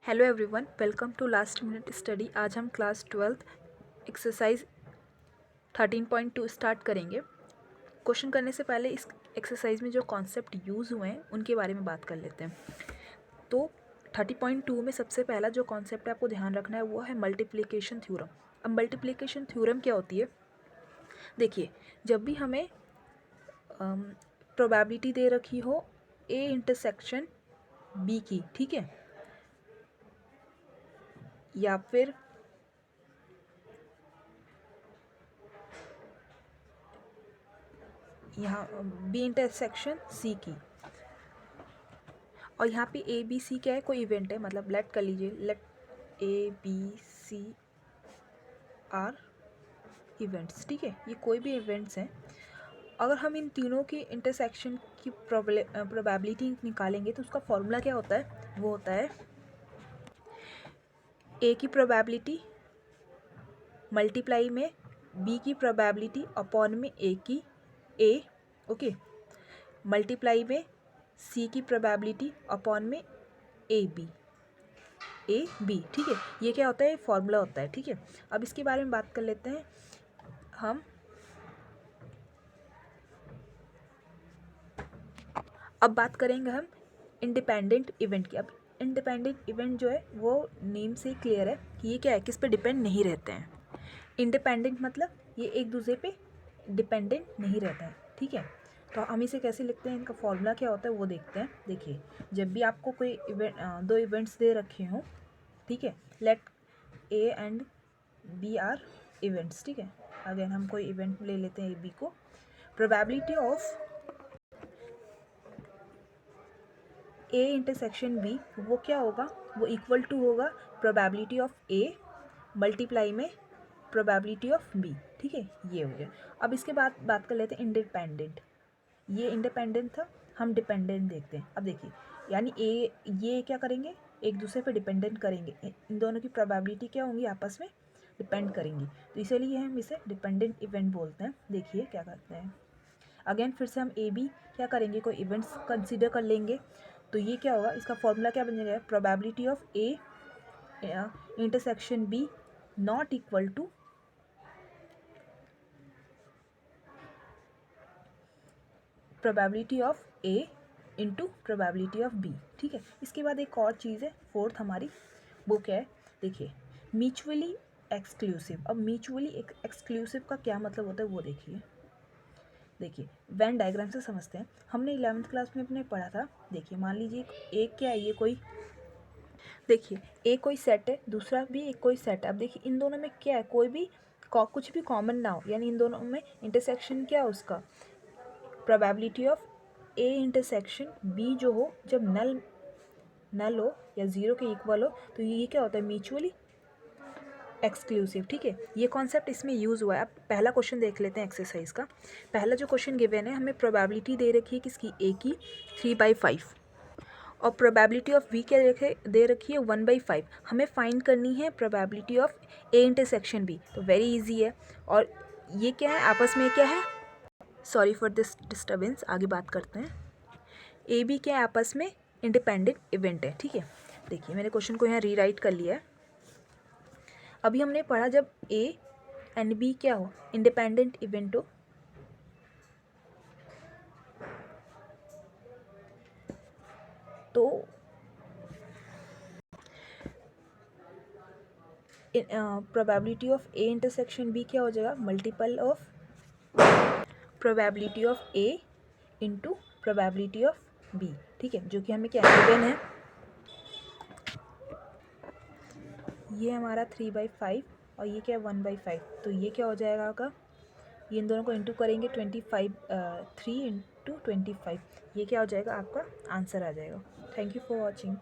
Hello everyone, welcome to last minute study. आज हम class 12th exercise 13.2 start करेंगे। Question करने से पहले इस एक्सरसाइज में जो कॉन्सेप्ट यूज़ हुए हैं उनके बारे में बात कर लेते हैं। तो 30.2 में सबसे पहला जो कॉन्सेप्ट आपको ध्यान रखना है वो है मल्टीप्लिकेशन थ्योरम। अब मल्टीप्लिकेशन थ्योरम क्या होती है? देखिए, जब भी हमें प्रोबेबिलिटी दे रखी हो ए इंटरसेक्शन बी की, ठीक है, या फिर यहाँ बी इंटरसेक्शन सी की, और यहाँ पे ए बी सी क्या है, कोई इवेंट है, मतलब लेट कर लीजिए, let A B C are events, ठीक है, ये कोई भी इवेंट्स हैं। अगर हम इन तीनों की इंटरसेक्शन की प्रोबेबिलिटी निकालेंगे तो उसका फॉर्मूला क्या होता है? वो होता है ए की प्रोबेबिलिटी मल्टीप्लाई में बी की प्रोबेबिलिटी अपॉन में ए की ए, ओके, मल्टीप्लाई में सी की प्रोबेबिलिटी अपॉन में ए बी ठीक है। ये क्या होता है? फॉर्मूला होता है, ठीक है। अब इसके बारे में बात कर लेते हैं हम। अब बात करेंगे हम इंडिपेंडेंट इवेंट की। अब इंडिपेंडेंट इवेंट जो है वो नेम से क्लियर है कि ये क्या है, किस पे डिपेंड नहीं रहते हैं। इंडिपेंडेंट मतलब ये एक दूसरे पे डिपेंडेंट नहीं रहता है, ठीक है। तो हम इसे कैसे लिखते हैं, इनका फॉर्मूला क्या होता है वो देखते हैं। देखिए, जब भी आपको कोई इवेंट दो इवेंट्स दे रखे हों, ठीक है, let A and B are events, ठीक है। अगेन हम कोई इवेंट ले लेते हैं ए बी को। Probability of A intersection B वो क्या होगा? वो इक्वल टू होगा प्रोबेबिलिटी ऑफ ए मल्टीप्लाई में प्रोबेबिलिटी ऑफ बी, ठीक है। ये हो गया। अब इसके बाद बात कर लेते हैं इंडिपेंडेंट। ये इंडिपेंडेंट था, हम डिपेंडेंट देखते हैं। अब देखिए, यानी ए ये क्या करेंगे, एक दूसरे पे डिपेंडेंट करेंगे, इन दोनों की प्रोबेबिलिटी क्या होंगी, आपस में डिपेंड करेंगी, तो इसीलिए हम इसे डिपेंडेंट इवेंट बोलते हैं। देखिए क्या करते हैं, अगेन फिर से हम ए बी क्या करेंगे, कोई इवेंट्स कंसीडर कर लेंगे। तो ये क्या होगा, इसका फॉर्मूला क्या बन जाएगा, probability of A intersection B not equal to probability of A into probability of B, ठीक है। इसके बाद एक और चीज़ है, फोर्थ हमारी, वो क्या है? देखिए, म्यूचुअली एक्सक्लूसिव। अब म्यूचुअली एक्सक्लूसिव का क्या मतलब होता है वो देखिए। देखिए, वेन डायग्राम से समझते हैं। हमने 11th क्लास में अपने पढ़ा था। देखिए, मान लीजिए एक क्या है, ये कोई, देखिए एक कोई सेट है, दूसरा भी एक कोई सेट है। अब देखिए इन दोनों में क्या है, कोई भी कुछ भी कॉमन ना हो, यानी इन दोनों में इंटरसेक्शन क्या है उसका, probability of A intersection B जो हो, जब नल हो या ज़ीरो के इक्वल हो, तो ये क्या होता है, म्यूचुअली एक्सक्लूसिव, ठीक है। ये कॉन्सेप्ट इसमें यूज़ हुआ है। अब पहला क्वेश्चन देख लेते हैं एक्सरसाइज का। पहला जो क्वेश्चन गिवन है, हमें प्रोबेबिलिटी दे रखी है किसकी, ए की 3/5, और प्रोबेबिलिटी ऑफ बी क्या दे रखी है 1/5। हमें फाइंड करनी है probability of A intersection B, तो वेरी इजी है। और ये क्या है, आपस में क्या है, सॉरी फॉर दिस डिस्टर्बेंस, आगे बात करते हैं। ए बी क्या है, आपस में इंडिपेंडेंट इवेंट है, ठीक है। देखिए मैंने क्वेश्चन को यहाँ रीराइट कर लिया है। अभी हमने पढ़ा, जब ए एंड बी क्या हो, इंडिपेंडेंट इवेंट हो, तो probability of A intersection B क्या हो जाएगा, multiple of probability of A into probability of B, ठीक है, जो कि हमें क्या गिवन है, ये हमारा 3/5 और ये क्या है 1/5। तो ये क्या हो जाएगा आपका, ये इन दोनों को इंटू करेंगे 25, 3 इंटू 25, ये क्या हो जाएगा, आपका आंसर आ जाएगा। Thank you for watching.